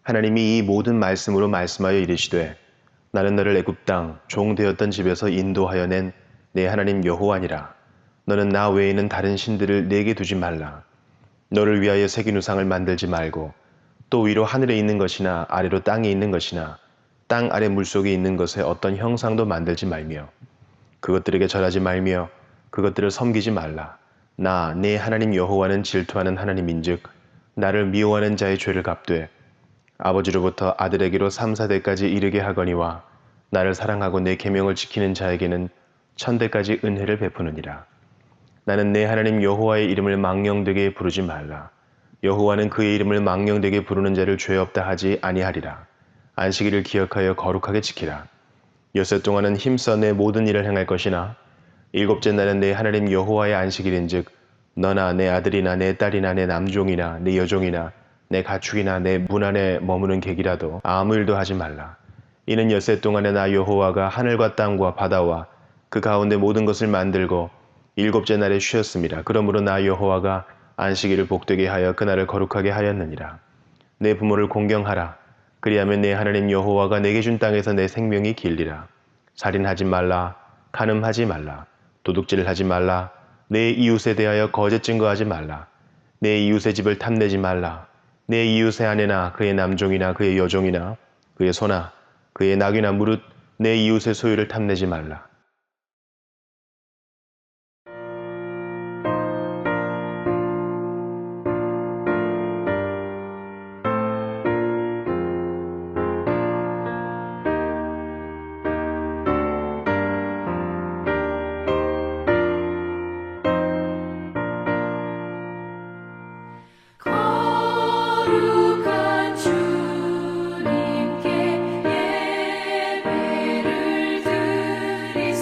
하나님이 이 모든 말씀으로 말씀하여 이르시되 나는 너를 애굽 땅 종 되었던 집에서 인도하여 낸 내 하나님 여호와니라. 너는 나 외에는 다른 신들을 내게 두지 말라. 너를 위하여 새긴 우상을 만들지 말고 또 위로 하늘에 있는 것이나 아래로 땅에 있는 것이나 땅 아래 물속에 있는 것에 어떤 형상도 만들지 말며 그것들에게 절하지 말며 그것들을 섬기지 말라. 나 내 하나님 여호와는 질투하는 하나님인즉 나를 미워하는 자의 죄를 갚되 아버지로부터 아들에게로 3, 4대까지 이르게 하거니와 나를 사랑하고 내 계명을 지키는 자에게는 천대까지 은혜를 베푸느니라. 나는 내 하나님 여호와의 이름을 망령되게 부르지 말라. 여호와는 그의 이름을 망령되게 부르는 자를 죄 없다 하지 아니하리라. 안식일을 기억하여 거룩하게 지키라. 엿새 동안은 힘써 내 모든 일을 행할 것이나 일곱째 날은 내 하나님 여호와의 안식일인즉 너나 내 아들이나 내 딸이나 내 남종이나 내 여종이나 내 가축이나 내 문 안에 머무는 객이라도 아무 일도 하지 말라. 이는 엿새 동안에 나 여호와가 하늘과 땅과 바다와 그 가운데 모든 것을 만들고 일곱째 날에 쉬었습니다. 그러므로 나 여호와가 안식일을 복되게 하여 그날을 거룩하게 하였느니라. 내 부모를 공경하라. 그리하면 내 하나님 여호와가 내게 준 땅에서 내 생명이 길리라. 살인하지 말라. 간음하지 말라. 도둑질을 하지 말라. 내 이웃에 대하여 거짓 증거하지 말라. 내 이웃의 집을 탐내지 말라. 내 이웃의 아내나 그의 남종이나 그의 여종이나 그의 소나 그의 낙이나 무릇 내 이웃의 소유를 탐내지 말라. 거룩한 주님께 예배를 드리세.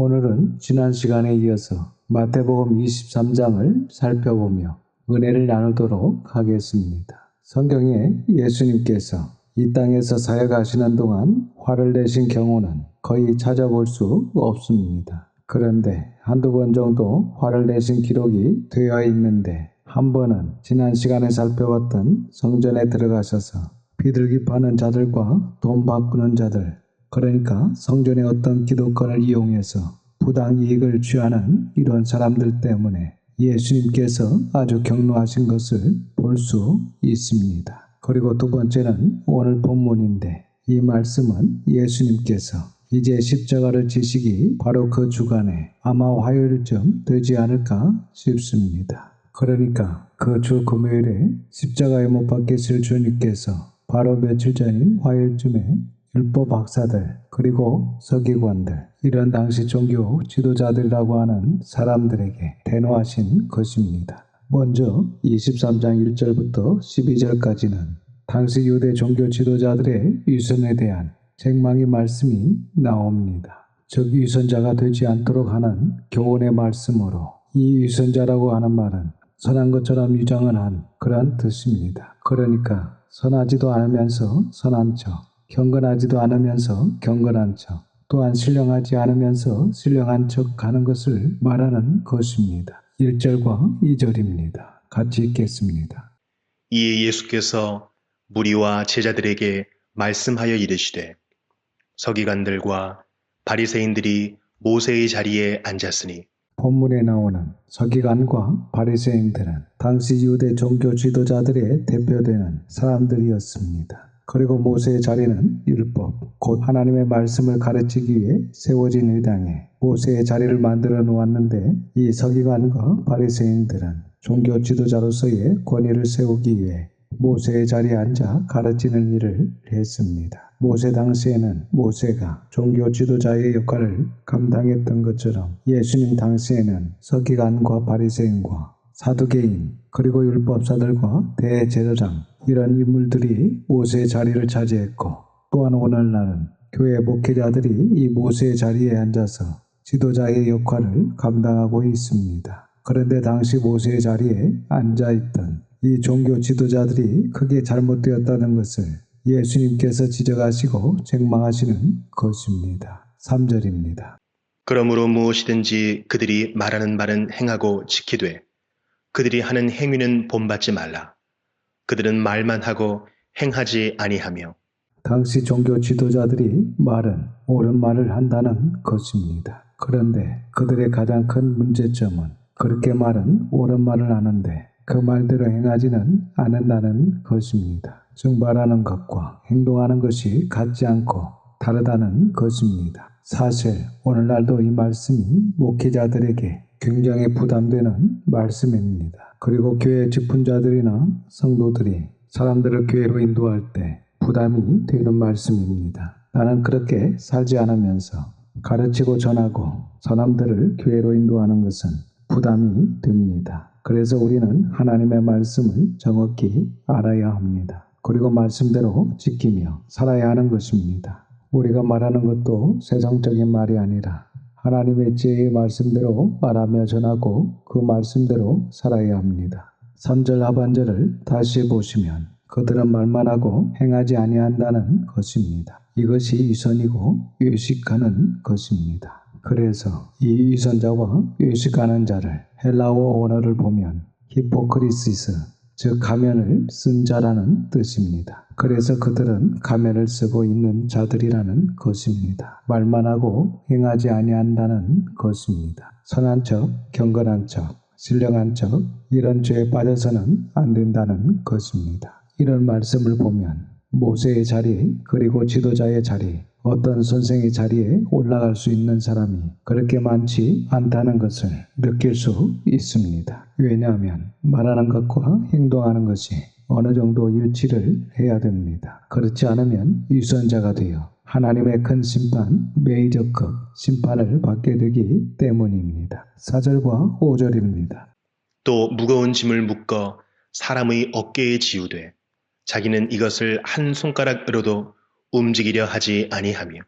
오늘은 지난 시간에 이어서 마태복음 23장을 살펴보며 은혜를 나누도록 하겠습니다. 성경에 예수님께서 이 땅에서 사역하시는 동안 화를 내신 경우는 거의 찾아볼 수 없습니다. 그런데 한두 번 정도 화를 내신 기록이 되어 있는데, 한 번은 지난 시간에 살펴봤던 성전에 들어가셔서 비둘기 파는 자들과 돈 바꾸는 자들, 그러니까 성전의 어떤 기득권을 이용해서 부당 이익을 취하는 이런 사람들 때문에 예수님께서 아주 격노하신 것을 볼 수 있습니다. 그리고 두 번째는 오늘 본문인데, 이 말씀은 예수님께서 이제 십자가를 지시기 바로 그 주간에 아마 화요일쯤 되지 않을까 싶습니다. 그러니까 그 주 금요일에 십자가에 못 박히실 주님께서 바로 며칠 전인 화요일쯤에 율법 박사들 그리고 서기관들, 이런 당시 종교 지도자들이라고 하는 사람들에게 대노하신 것입니다. 먼저 23장 1절부터 12절까지는 당시 유대 종교 지도자들의 위선에 대한 책망의 말씀이 나옵니다. 즉 위선자가 되지 않도록 하는 교훈의 말씀으로, 이 위선자라고 하는 말은 선한 것처럼 위장을 한 그런 뜻입니다. 그러니까 선하지도 않으면서 선한 척, 경건하지도 않으면서 경건한 척, 또한 신령하지 않으면서 신령한 척 하는 것을 말하는 것입니다. 1절과 2절입니다. 같이 읽겠습니다. 이에 예수께서 무리와 제자들에게 말씀하여 이르시되, 서기관들과 바리새인들이 모세의 자리에 앉았으니. 본문에 나오는 서기관과 바리새인들은 당시 유대 종교 지도자들의 대표되는 사람들이었습니다. 그리고 모세의 자리는 율법, 곧 하나님의 말씀을 가르치기 위해 세워진 의당에 모세의 자리를 만들어 놓았는데, 이 서기관과 바리새인들은 종교 지도자로서의 권위를 세우기 위해 모세의 자리에 앉아 가르치는 일을 했습니다. 모세 당시에는 모세가 종교 지도자의 역할을 감당했던 것처럼, 예수님 당시에는 서기관과 바리새인과 사두개인 그리고 율법사들과 대제사장, 이런 인물들이 모세의 자리를 차지했고, 또한 오늘날은 교회 목회자들이 이 모세의 자리에 앉아서 지도자의 역할을 감당하고 있습니다. 그런데 당시 모세의 자리에 앉아있던 이 종교 지도자들이 크게 잘못되었다는 것을 예수님께서 지적하시고 책망하시는 것입니다. 3절입니다. 그러므로 무엇이든지 그들이 말하는 말은 행하고 지키되 그들이 하는 행위는 본받지 말라. 그들은 말만 하고 행하지 아니하며. 당시 종교 지도자들이 말은 옳은 말을 한다는 것입니다. 그런데 그들의 가장 큰 문제점은 그렇게 말은 옳은 말을 하는데 그 말대로 행하지는 않는다는 것입니다. 즉 말하는 것과 행동하는 것이 같지 않고 다르다는 것입니다. 사실 오늘날도 이 말씀이 목회자들에게 굉장히 부담되는 말씀입니다. 그리고 교회 직분자들이나 성도들이 사람들을 교회로 인도할 때 부담이 되는 말씀입니다. 나는 그렇게 살지 않으면서 가르치고 전하고 사람들을 교회로 인도하는 것은 부담이 됩니다. 그래서 우리는 하나님의 말씀을 정확히 알아야 합니다. 그리고 말씀대로 지키며 살아야 하는 것입니다. 우리가 말하는 것도 세상적인 말이 아니라 하나님의 지혜의 말씀대로 말하며 전하고 그 말씀대로 살아야 합니다. 3절 하반절을 다시 보시면 그들은 말만 하고 행하지 아니한다는 것입니다. 이것이 위선이고 외식하는 것입니다. 그래서 이 위선자와 외식하는 자를 헬라어 언어를 보면 히포크리시스, 즉 가면을 쓴 자라는 뜻입니다. 그래서 그들은 가면을 쓰고 있는 자들이라는 것입니다. 말만 하고 행하지 아니한다는 것입니다. 선한 척, 경건한 척, 신령한 척, 이런 죄에 빠져서는 안 된다는 것입니다. 이런 말씀을 보면 모세의 자리 그리고 지도자의 자리, 어떤 선생의 자리에 올라갈 수 있는 사람이 그렇게 많지 않다는 것을 느낄 수 있습니다. 왜냐하면 말하는 것과 행동하는 것이 어느 정도 일치를 해야 됩니다. 그렇지 않으면 위선자가 되어 하나님의 큰 심판, 메이저급 심판을 받게 되기 때문입니다. 4절과 5절입니다. 또 무거운 짐을 묶어 사람의 어깨에 지우되 자기는 이것을 한 손가락으로도 움직이려 하지 아니하며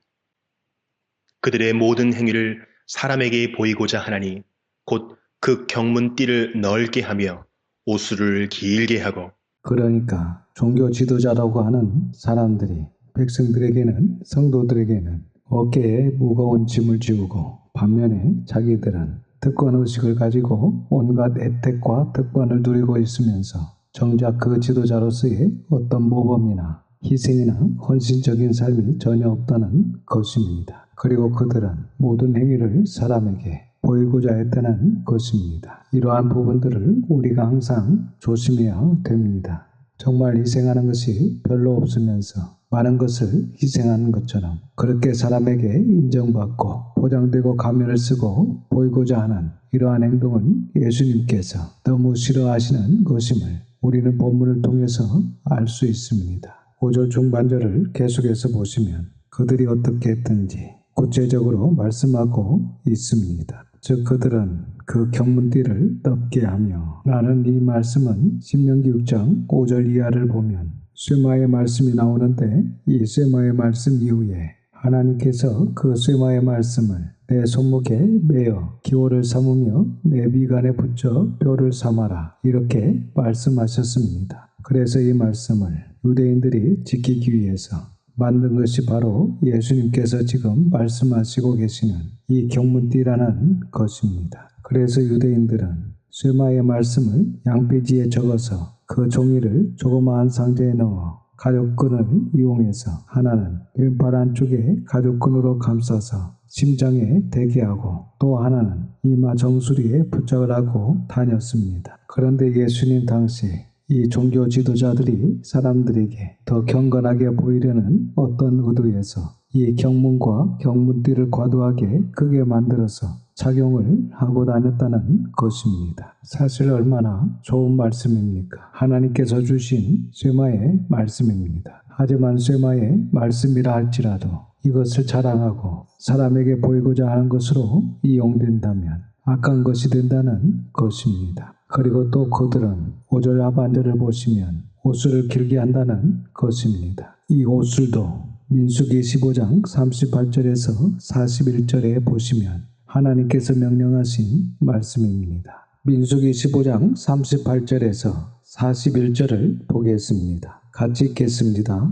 그들의 모든 행위를 사람에게 보이고자 하나니 곧 그 경문띠를 넓게 하며 옷수를 길게 하고 그러니까 종교 지도자라고 하는 사람들이 백성들에게는 성도들에게는 어깨에 무거운 짐을 지우고 반면에 자기들은 특권의식을 가지고 온갖 혜택과 특권을 누리고 있으면서 정작 그 지도자로서의 어떤 모범이나 희생이나 헌신적인 삶이 전혀 없다는 것입니다. 그리고 그들은 모든 행위를 사람에게 보이고자 했다는 것입니다. 이러한 부분들을 우리가 항상 조심해야 됩니다. 정말 희생하는 것이 별로 없으면서 많은 것을 희생하는 것처럼 그렇게 사람에게 인정받고 보장되고 가면을 쓰고 보이고자 하는 이러한 행동은 예수님께서 너무 싫어하시는 것임을 우리는 본문을 통해서 알 수 있습니다. 5절 중반절을 계속해서 보시면 그들이 어떻게 했든지 구체적으로 말씀하고 있습니다. 즉 그들은 그 경문띠를 덮게 하며 라는 이 말씀은 신명기 6장 5절 이하를 보면 쇠마의 말씀이 나오는데 이 쇠마의 말씀 이후에 하나님께서 그 쇠마의 말씀을 내 손목에 매어 기호를 삼으며 내 미간에 붙여 뼈를 삼아라 이렇게 말씀하셨습니다. 그래서 이 말씀을 유대인들이 지키기 위해서 만든 것이 바로 예수님께서 지금 말씀하시고 계시는 이 경문띠라는 것입니다. 그래서 유대인들은 쇠마의 말씀을 양피지에 적어서 그 종이를 조그마한 상자에 넣어 가죽끈을 이용해서 하나는 왼팔 안쪽에 가죽끈으로 감싸서 심장에 대게 하고 또 하나는 이마 정수리에 부착을 하고 다녔습니다. 그런데 예수님 당시 이 종교 지도자들이 사람들에게 더 경건하게 보이려는 어떤 의도에서 이 경문과 경문띠를 과도하게 크게 만들어서 착용을 하고 다녔다는 것입니다. 사실 얼마나 좋은 말씀입니까? 하나님께서 주신 쇠마의 말씀입니다. 하지만 쇠마의 말씀이라 할지라도 이것을 자랑하고 사람에게 보이고자 하는 것으로 이용된다면 악한 것이 된다는 것입니다. 그리고 또 그들은 5절 하반절을 보시면 옷술을 길게 한다는 것입니다. 이 옷술도 민수기 15장 38절에서 41절에 보시면 하나님께서 명령하신 말씀입니다. 민수기 15장 38절에서 41절을 보겠습니다. 같이 읽겠습니다.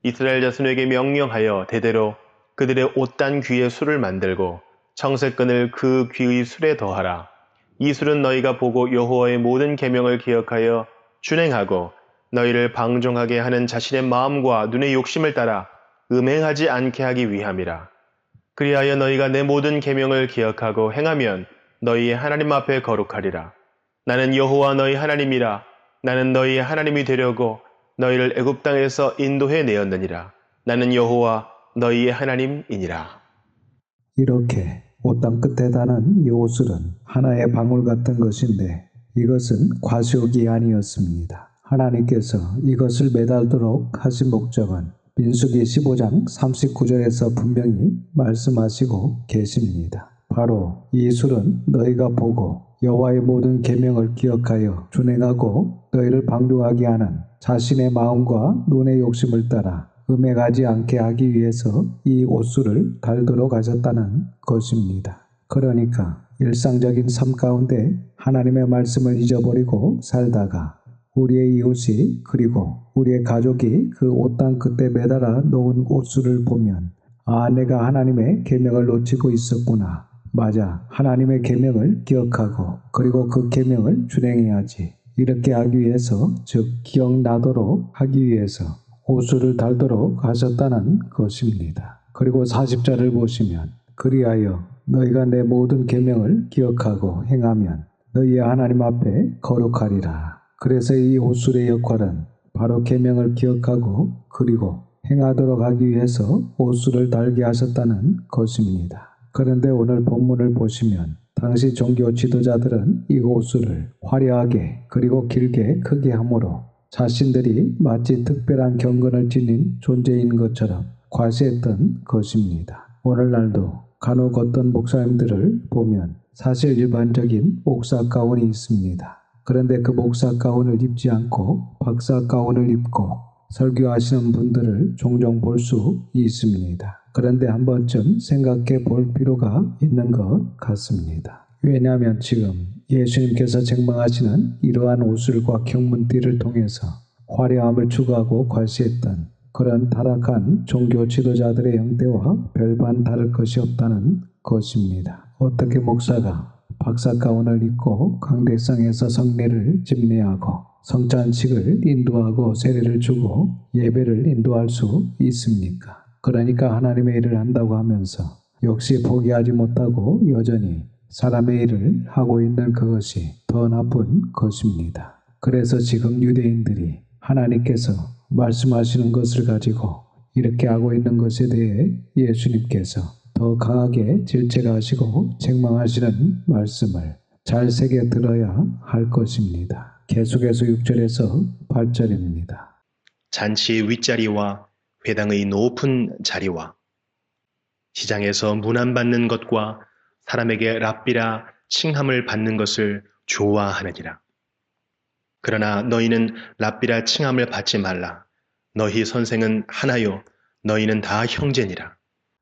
이스라엘 자손에게 명령하여 대대로 그들의 옷단 귀에 술을 만들고 청색끈을 그 귀의 술에 더하라. 이 술은 너희가 보고 여호와의 모든 계명을 기억하여 준행하고 너희를 방종하게 하는 자신의 마음과 눈의 욕심을 따라 음행하지 않게 하기 위함이라. 그리하여 너희가 내 모든 계명을 기억하고 행하면 너희의 하나님 앞에 거룩하리라. 나는 여호와 너희 하나님이라. 나는 너희의 하나님이 되려고 너희를 애굽 땅에서 인도해 내었느니라. 나는 여호와 너희의 하나님이니라. 이렇게 옷단 끝에 다는 이 옷술은 하나의 방울 같은 것인데 이것은 과시욕이 아니었습니다. 하나님께서 이것을 매달도록 하신 목적은 민수기 15장 39절에서 분명히 말씀하시고 계십니다. 바로 이 술은 너희가 보고 여호와의 모든 계명을 기억하여 준행하고 너희를 방종하게 하는 자신의 마음과 눈의 욕심을 따라 음행하지 않게 하기 위해서 이 옷술을 달도록 하셨다는 것입니다. 그러니까 일상적인 삶 가운데 하나님의 말씀을 잊어버리고 살다가 우리의 이웃이 그리고 우리의 가족이 그 옷단 끝에 매달아 놓은 옷술을 보면 아, 내가 하나님의 계명을 놓치고 있었구나. 맞아, 하나님의 계명을 기억하고 그리고 그 계명을 준행해야지. 이렇게 하기 위해서, 즉 기억나도록 하기 위해서 옷술을 달도록 하셨다는 것입니다. 그리고 40절을 보시면 그리하여 너희가 내 모든 계명을 기억하고 행하면 너희의 하나님 앞에 거룩하리라. 그래서 이 옷술의 역할은 바로 계명을 기억하고 그리고 행하도록 하기 위해서 옷술을 달게 하셨다는 것입니다. 그런데 오늘 본문을 보시면 당시 종교 지도자들은 이 옷술을 화려하게 그리고 길게 크게 함으로 자신들이 마치 특별한 경건을 지닌 존재인 것처럼 과시했던 것입니다. 오늘날도 간혹 어떤 목사님들을 보면 사실 일반적인 목사 가운이 있습니다. 그런데 그 목사 가운을 입지 않고 박사 가운을 입고 설교하시는 분들을 종종 볼 수 있습니다. 그런데 한 번쯤 생각해 볼 필요가 있는 것 같습니다. 왜냐하면 지금 예수님께서 책망하시는 이러한 오술과 경문띠를 통해서 화려함을 추구하고 과시했던 그런 타락한 종교 지도자들의 형태와 별반 다를 것이 없다는 것입니다. 어떻게 목사가 박사가운을 입고 강대상에서 성례를 집례하고 성찬식을 인도하고 세례를 주고 예배를 인도할 수 있습니까? 그러니까 하나님의 일을 한다고 하면서 역시 포기하지 못하고 여전히 사람의 일을 하고 있는 그것이 더 나쁜 것입니다. 그래서 지금 유대인들이 하나님께서 말씀하시는 것을 가지고 이렇게 하고 있는 것에 대해 예수님께서 더 강하게 질책하시고 책망하시는 말씀을 잘 새겨 들어야 할 것입니다. 계속해서 6절에서 8절입니다. 잔치의 윗자리와 회당의 높은 자리와 시장에서 문안받는 것과 사람에게 랍비라 칭함을 받는 것을 좋아하느니라. 그러나 너희는 랍비라 칭함을 받지 말라. 너희 선생은 하나요. 너희는 다 형제니라.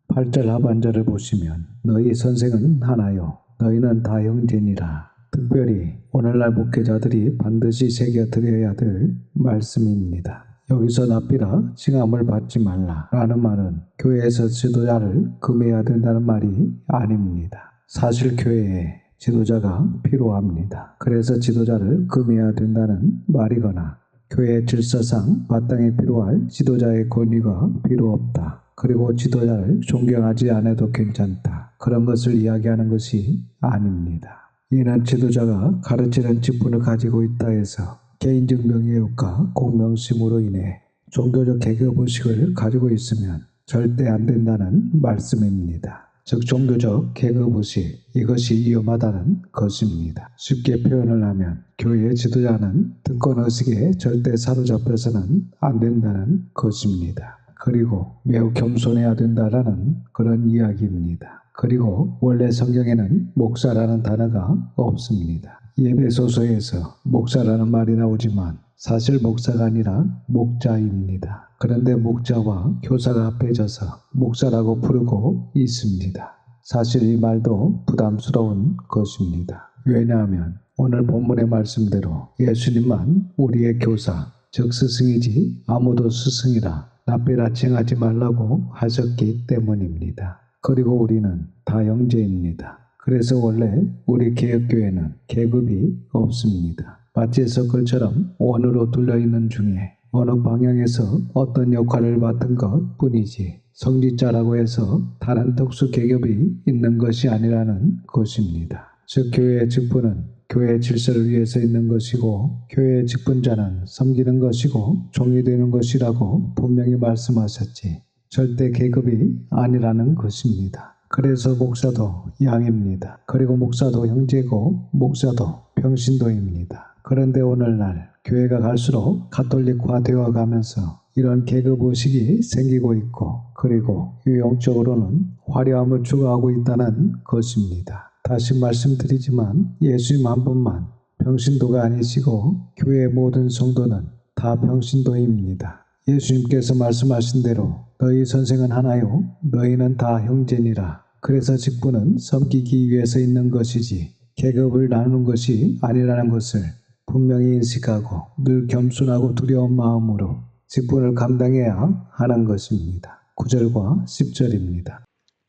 8절 하반절을 보시면 너희 선생은 하나요. 너희는 다 형제니라. 특별히 오늘날 목회자들이 반드시 새겨드려야 될 말씀입니다. 여기서 랍비라 칭함을 받지 말라 라는 말은 교회에서 지도자를 금해야 된다는 말이 아닙니다. 사실 교회에 지도자가 필요합니다. 그래서 지도자를 금해야 된다는 말이거나 교회 질서상 마땅히 필요할 지도자의 권위가 필요 없다. 그리고 지도자를 존경하지 않아도 괜찮다. 그런 것을 이야기하는 것이 아닙니다. 이는 지도자가 가르치는 직분을 가지고 있다 해서 개인적 명예욕과 공명심으로 인해 종교적 계급의식을 가지고 있으면 절대 안 된다는 말씀입니다. 즉 종교적 계급의식, 이것이 위험하다는 것입니다. 쉽게 표현을 하면 교회의 지도자는 특권의식에 절대 사로잡혀서는 안 된다는 것입니다. 그리고 매우 겸손해야 된다라는 그런 이야기입니다. 그리고 원래 성경에는 목사라는 단어가 없습니다. 예배소서에서 목사라는 말이 나오지만 사실 목사가 아니라 목자입니다. 그런데 목자와 교사가 합해져서 목사라고 부르고 있습니다. 사실 이 말도 부담스러운 것입니다. 왜냐하면 오늘 본문의 말씀대로 예수님만 우리의 교사, 즉 스승이지 아무도 스승이라 랍비라 칭하지 말라고 하셨기 때문입니다. 그리고 우리는 다 형제입니다. 그래서 원래 우리 개혁교회는 계급이 없습니다. 마치 서클처럼 원으로 둘러있는 중에 어느 방향에서 어떤 역할을 맡은 것 뿐이지 성직자라고 해서 다른 특수 계급이 있는 것이 아니라는 것입니다. 즉 교회의 직분은 교회의 질서를 위해서 있는 것이고 교회의 직분자는 섬기는 것이고 종이 되는 것이라고 분명히 말씀하셨지 절대 계급이 아니라는 것입니다. 그래서 목사도 양입니다. 그리고 목사도 형제고 목사도 평신도입니다. 그런데 오늘날 교회가 갈수록 가톨릭화 되어 가면서 이런 계급의식이 생기고 있고 그리고 유형적으로는 화려함을 추구하고 있다는 것입니다. 다시 말씀드리지만 예수님 한 분만 평신도가 아니시고 교회의 모든 성도는 다 평신도입니다. 예수님께서 말씀하신 대로 너희 선생은 하나요 너희는 다 형제니라. 그래서 직분은 섬기기 위해서 있는 것이지 계급을 나누는 것이 아니라는 것을 분명히 인식하고 늘 겸손하고 두려운 마음으로 직분을 감당해야 하는 것입니다. 9절과 10절입니다.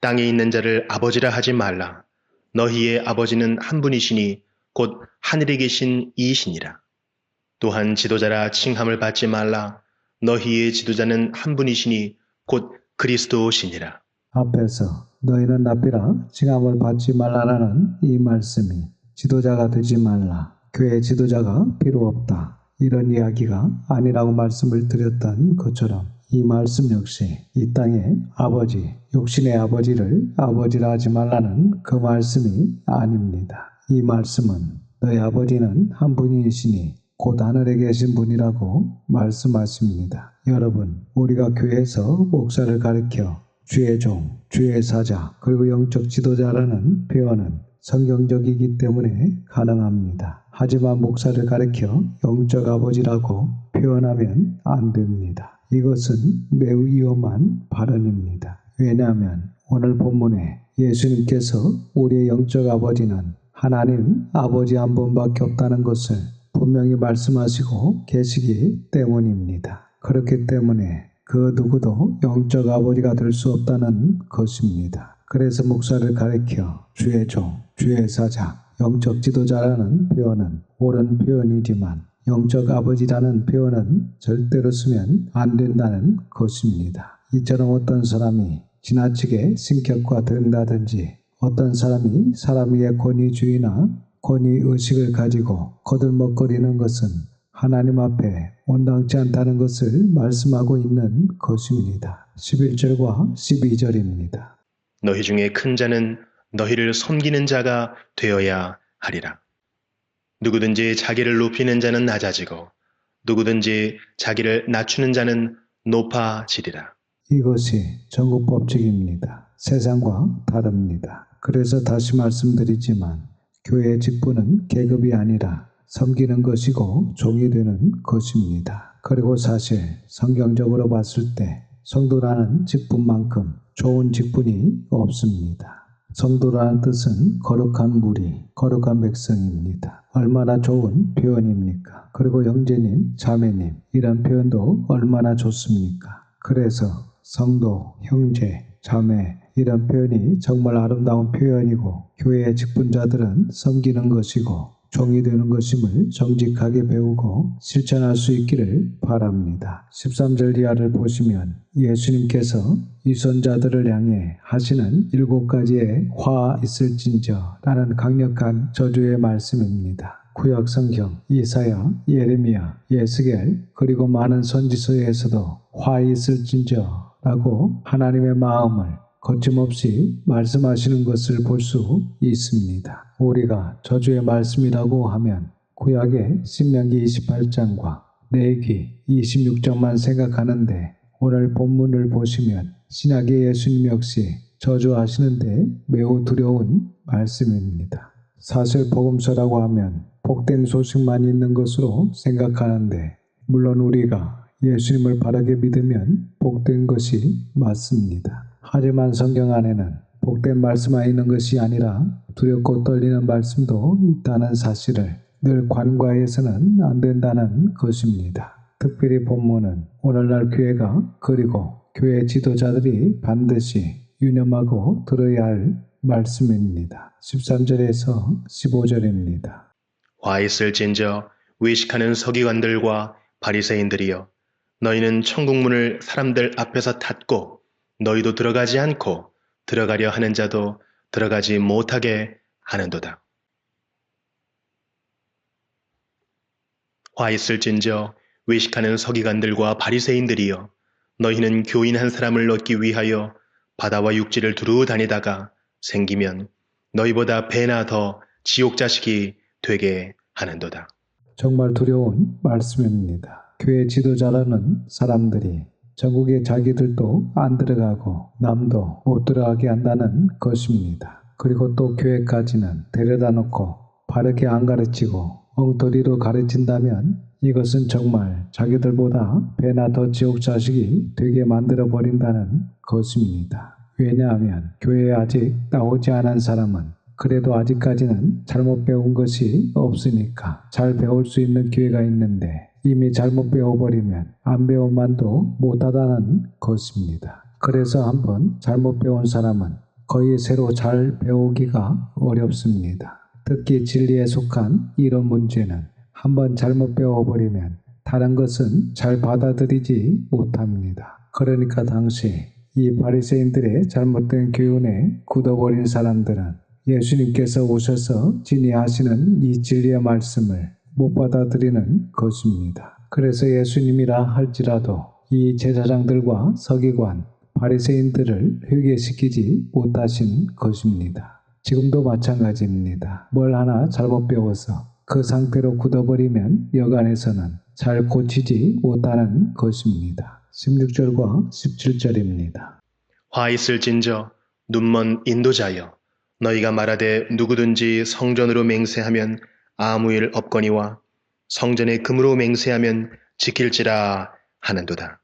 땅에 있는 자를 아버지라 하지 말라. 너희의 아버지는 한 분이시니 곧 하늘에 계신 이이시니라. 또한 지도자라 칭함을 받지 말라. 너희의 지도자는 한 분이시니 곧 그리스도시니라. 앞에서 너희는 랍비라 칭함을 받지 말라라는 이 말씀이 지도자가 되지 말라. 교회 지도자가 필요 없다. 이런 이야기가 아니라고 말씀을 드렸던 것처럼 이 말씀 역시 이 땅의 아버지, 육신의 아버지를 아버지라 하지 말라는 그 말씀이 아닙니다. 이 말씀은 너희 아버지는 한 분이시니 곧 하늘에 계신 분이라고 말씀하십니다. 여러분, 우리가 교회에서 목사를 가리켜 주의 종, 주의 사자, 그리고 영적 지도자라는 표현은 성경적이기 때문에 가능합니다. 하지만 목사를 가리켜 영적 아버지라고 표현하면 안 됩니다. 이것은 매우 위험한 발언입니다. 왜냐하면 오늘 본문에 예수님께서 우리의 영적 아버지는 하나님 아버지 한 분밖에 없다는 것을 분명히 말씀하시고 계시기 때문입니다. 그렇기 때문에 그 누구도 영적 아버지가 될 수 없다는 것입니다. 그래서 목사를 가리켜 주의 종, 주의 사자, 영적 지도자라는 표현은 옳은 표현이지만 영적 아버지라는 표현은 절대로 쓰면 안 된다는 것입니다. 이처럼 어떤 사람이 지나치게 신격화 된다든지 어떤 사람이 사람 위의 권위주의나 권위의식을 가지고 거들먹거리는 것은 하나님 앞에 온당치 않다는 것을 말씀하고 있는 것입니다. 11절과 12절입니다. 너희 중에 큰 자는 너희를 섬기는 자가 되어야 하리라. 누구든지 자기를 높이는 자는 낮아지고 누구든지 자기를 낮추는 자는 높아지리라. 이것이 전국 법칙입니다. 세상과 다릅니다. 그래서 다시 말씀드리지만 교회의 직분은 계급이 아니라 섬기는 것이고 종이 되는 것입니다. 그리고 사실 성경적으로 봤을 때 성도라는 직분만큼 좋은 직분이 없습니다. 성도라는 뜻은 거룩한 무리, 거룩한 백성입니다. 얼마나 좋은 표현입니까? 그리고 형제님, 자매님 이런 표현도 얼마나 좋습니까? 그래서 성도, 형제, 자매 이런 표현이 정말 아름다운 표현이고 교회의 직분자들은 섬기는 것이고 종이 되는 것임을 정직하게 배우고 실천할 수 있기를 바랍니다. 13절 이하를 보시면 예수님께서 위선자들을 향해 하시는 7가지의 화 있을진저 라는 강력한 저주의 말씀입니다. 구약 성경 이사야, 예레미야, 예스겔 그리고 많은 선지서에서도 화 있을진저 라고 하나님의 마음을 거침없이 말씀하시는 것을 볼 수 있습니다. 우리가 저주의 말씀이라고 하면 구약의 신명기 28장과 레위기 26장만 생각하는데 오늘 본문을 보시면 신약의 예수님 역시 저주하시는데 매우 두려운 말씀입니다. 사실 복음서라고 하면 복된 소식만 있는 것으로 생각하는데 물론 우리가 예수님을 바르게 믿으면 복된 것이 맞습니다. 하지만 성경 안에는 복된 말씀만 있는 것이 아니라 두렵고 떨리는 말씀도 있다는 사실을 늘 간과해서는 안 된다는 것입니다. 특별히 본문은 오늘날 교회가 그리고 교회 지도자들이 반드시 유념하고 들어야 할 말씀입니다. 13절에서 15절입니다. 화 있을진저 외식하는 서기관들과 바리새인들이여 너희는 천국문을 사람들 앞에서 닫고 너희도 들어가지 않고 들어가려 하는 자도 들어가지 못하게 하는도다. 화 있을진저 외식하는 서기관들과 바리새인들이여 너희는 교인 한 사람을 얻기 위하여 바다와 육지를 두루 다니다가 생기면 너희보다 배나 더 지옥 자식이 되게 하는도다. 정말 두려운 말씀입니다. 교회 지도자라는 사람들이 전국에 자기들도 안 들어가고 남도 못 들어가게 한다는 것입니다. 그리고 또 교회까지는 데려다 놓고 바르게 안 가르치고 엉터리로 가르친다면 이것은 정말 자기들보다 배나 더 지옥 자식이 되게 만들어 버린다는 것입니다. 왜냐하면 교회에 아직 나오지 않은 사람은 그래도 아직까지는 잘못 배운 것이 없으니까 잘 배울 수 있는 기회가 있는데 이미 잘못 배워버리면 안 배운 만도 못하다는 것입니다. 그래서 한번 잘못 배운 사람은 거의 새로 잘 배우기가 어렵습니다. 특히 진리에 속한 이런 문제는 한번 잘못 배워버리면 다른 것은 잘 받아들이지 못합니다. 그러니까 당시 이 바리새인들의 잘못된 교훈에 굳어버린 사람들은 예수님께서 오셔서 진리하시는 이 진리의 말씀을 못 받아들이는 것입니다. 그래서 예수님이라 할지라도 이 제사장들과 서기관, 바리새인들을 회개시키지 못하신 것입니다. 지금도 마찬가지입니다. 뭘 하나 잘못 배워서 그 상태로 굳어버리면 여간에서는 잘 고치지 못하는 것입니다. 16절과 17절입니다. 화 있을진저 눈먼 인도자여 너희가 말하되 누구든지 성전으로 맹세하면 아무 일 없거니와 성전에 금으로 맹세하면 지킬지라 하는도다.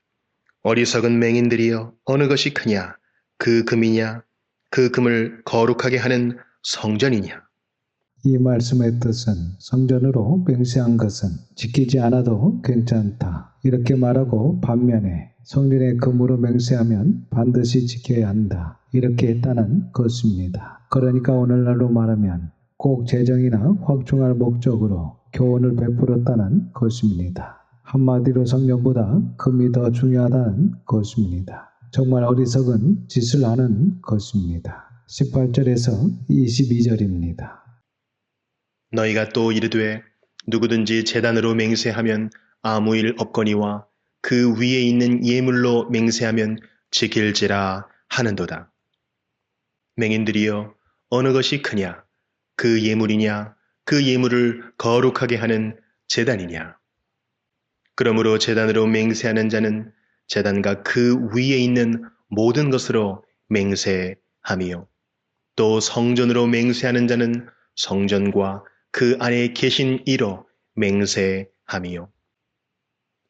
어리석은 맹인들이여 어느 것이 크냐 그 금이냐? 그 금을 거룩하게 하는 성전이냐? 이 말씀의 뜻은 성전으로 맹세한 것은 지키지 않아도 괜찮다. 이렇게 말하고 반면에 성전의 금으로 맹세하면 반드시 지켜야 한다. 이렇게 했다는 것입니다. 그러니까 오늘날로 말하면 꼭 재정이나 확충할 목적으로 교훈을 베풀었다는 것입니다. 한마디로 성전보다 금이 더 중요하다는 것입니다. 정말 어리석은 짓을 하는 것입니다. 18절에서 22절입니다. 너희가 또 이르되 누구든지 제단으로 맹세하면 아무 일 없거니와 그 위에 있는 예물로 맹세하면 지킬지라 하는도다. 맹인들이여 어느 것이 크냐? 그 예물이냐? 그 예물을 거룩하게 하는 제단이냐? 그러므로 제단으로 맹세하는 자는 제단과 그 위에 있는 모든 것으로 맹세함이요. 또 성전으로 맹세하는 자는 성전과 그 안에 계신 이로 맹세함이요.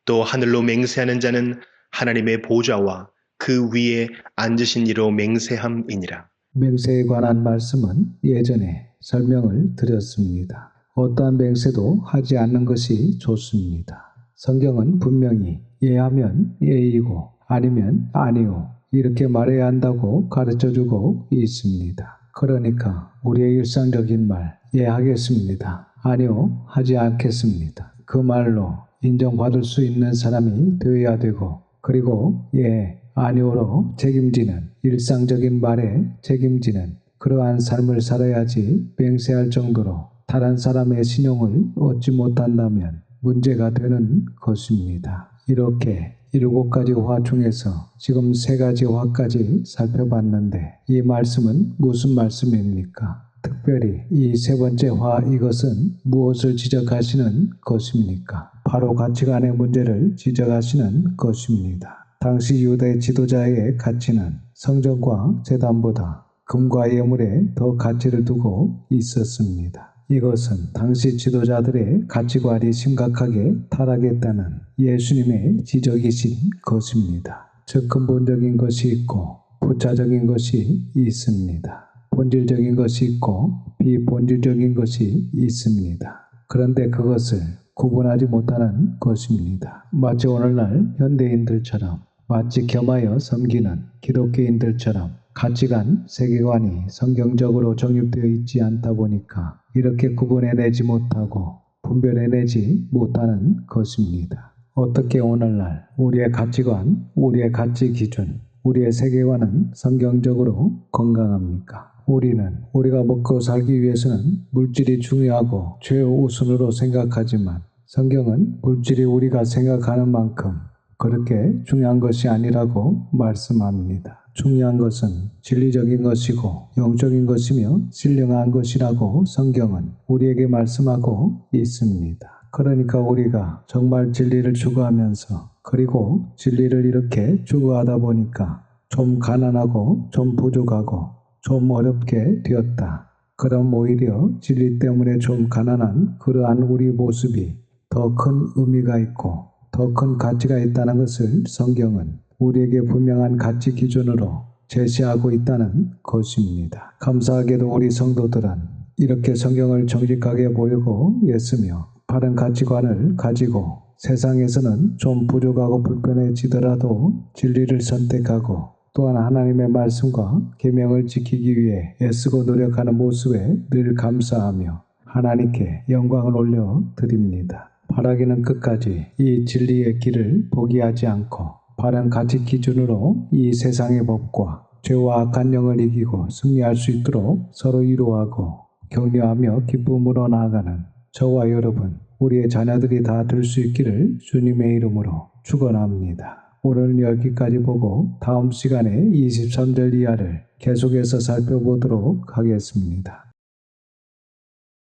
또 하늘로 맹세하는 자는 하나님의 보좌와 그 위에 앉으신 이로 맹세함이니라. 맹세에 관한 말씀은 예전에 설명을 드렸습니다. 어떠한 맹세도 하지 않는 것이 좋습니다. 성경은 분명히 예하면 예이고 아니면 아니오 이렇게 말해야 한다고 가르쳐주고 있습니다. 그러니까 우리의 일상적인 말 예하겠습니다. 아니오 하지 않겠습니다. 그 말로 인정받을 수 있는 사람이 되어야 되고 그리고 예, 아니오로 책임지는 일상적인 말에 책임지는 그러한 삶을 살아야지 맹세할 정도로 다른 사람의 신용을 얻지 못한다면 문제가 되는 것입니다. 이렇게 7가지 화 중에서 지금 3가지 화까지 살펴봤는데 이 말씀은 무슨 말씀입니까? 특별히 이 3번째 화 이것은 무엇을 지적하시는 것입니까? 바로 가치관의 문제를 지적하시는 것입니다. 당시 유대 지도자의 가치는 성전과 제단보다 금과 예물에 더 가치를 두고 있었습니다. 이것은 당시 지도자들의 가치관이 심각하게 타락했다는 예수님의 지적이신 것입니다. 즉 근본적인 것이 있고 부차적인 것이 있습니다. 본질적인 것이 있고 비본질적인 것이 있습니다. 그런데 그것을 구분하지 못하는 것입니다. 마치 오늘날 현대인들처럼 마치 겸하여 섬기는 기독교인들처럼 가치관, 세계관이 성경적으로 정립되어 있지 않다 보니까 이렇게 구분해내지 못하고 분별해내지 못하는 것입니다. 어떻게 오늘날 우리의 가치관, 우리의 가치 기준, 우리의 세계관은 성경적으로 건강합니까? 우리가 먹고 살기 위해서는 물질이 중요하고 최우선으로 생각하지만 성경은 물질이 우리가 생각하는 만큼 그렇게 중요한 것이 아니라고 말씀합니다. 중요한 것은 진리적인 것이고 영적인 것이며 신령한 것이라고 성경은 우리에게 말씀하고 있습니다. 그러니까 우리가 정말 진리를 추구하면서 그리고 진리를 이렇게 추구하다 보니까 좀 가난하고 좀 부족하고 좀 어렵게 되었다. 그럼 오히려 진리 때문에 좀 가난한 그러한 우리 모습이 더 큰 의미가 있고 더 큰 가치가 있다는 것을 성경은 우리에게 분명한 가치 기준으로 제시하고 있다는 것입니다. 감사하게도 우리 성도들은 이렇게 성경을 정직하게 보려고 애쓰며 바른 가치관을 가지고 세상에서는 좀 부족하고 불편해지더라도 진리를 선택하고 또한 하나님의 말씀과 계명을 지키기 위해 애쓰고 노력하는 모습에 늘 감사하며 하나님께 영광을 올려드립니다. 바라기는 끝까지 이 진리의 길을 포기하지 않고 바른 가치 기준으로 이 세상의 법과 죄와 악한 영을 이기고 승리할 수 있도록 서로 위로하고 격려하며 기쁨으로 나아가는 저와 여러분, 우리의 자녀들이 다 될 수 있기를 주님의 이름으로 축원합니다. 오늘 여기까지 보고 다음 시간에 23절 이하를 계속해서 살펴보도록 하겠습니다.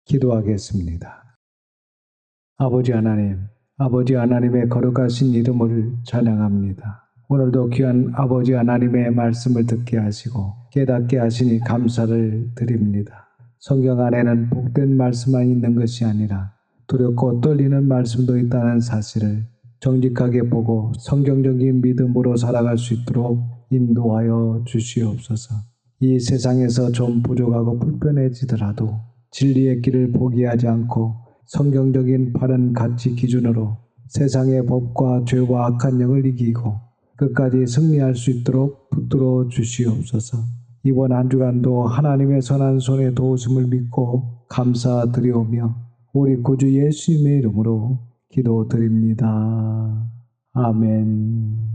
기도하겠습니다. 아버지 하나님, 아버지 하나님의 거룩하신 이름을 찬양합니다. 오늘도 귀한 아버지 하나님의 말씀을 듣게 하시고 깨닫게 하시니 감사를 드립니다. 성경 안에는 복된 말씀만 있는 것이 아니라 두렵고 떨리는 말씀도 있다는 사실을 정직하게 보고 성경적인 믿음으로 살아갈 수 있도록 인도하여 주시옵소서. 이 세상에서 좀 부족하고 불편해지더라도 진리의 길을 포기하지 않고 성경적인 바른 가치 기준으로 세상의 법과 죄와 악한 영을 이기고 끝까지 승리할 수 있도록 붙들어 주시옵소서. 이번 한 주간도 하나님의 선한 손의 도우심을 믿고 감사드리오며 우리 구주 예수님의 이름으로 기도드립니다. 아멘.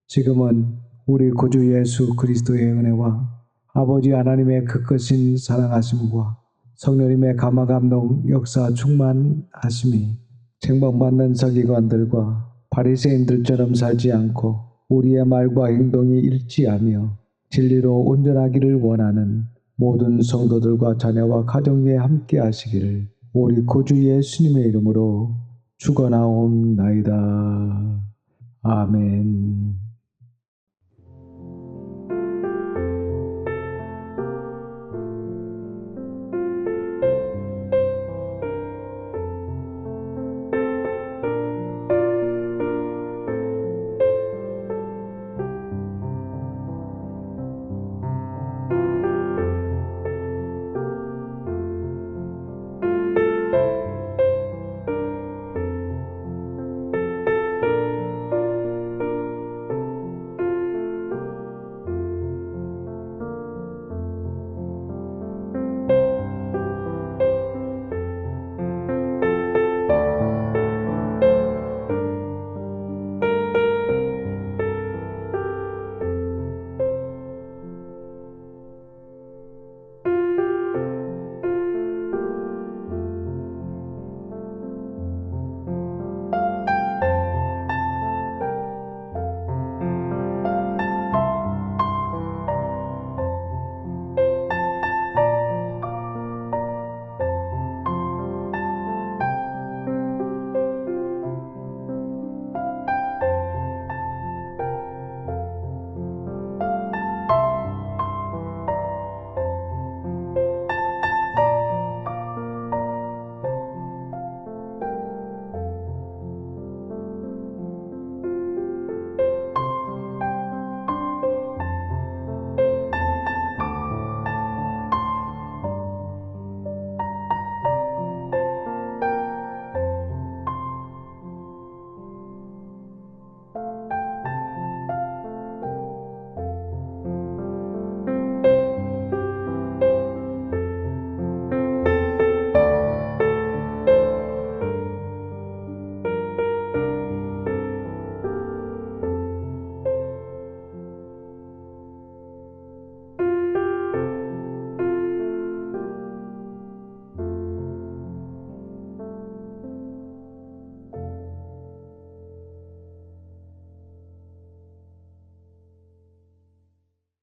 지금은 우리 구주 예수 그리스도의 은혜와 아버지 하나님의 크크신 사랑하심과 성령님의 감화 감동 역사 충만하심이 책망받는 서기관들과 바리새인들처럼 살지 않고 우리의 말과 행동이 일치하며 진리로 온전하기를 원하는 모든 성도들과 자녀와 가정에 함께 하시기를 우리 구주 예수님의 이름으로 축원하옵나이다. 아멘.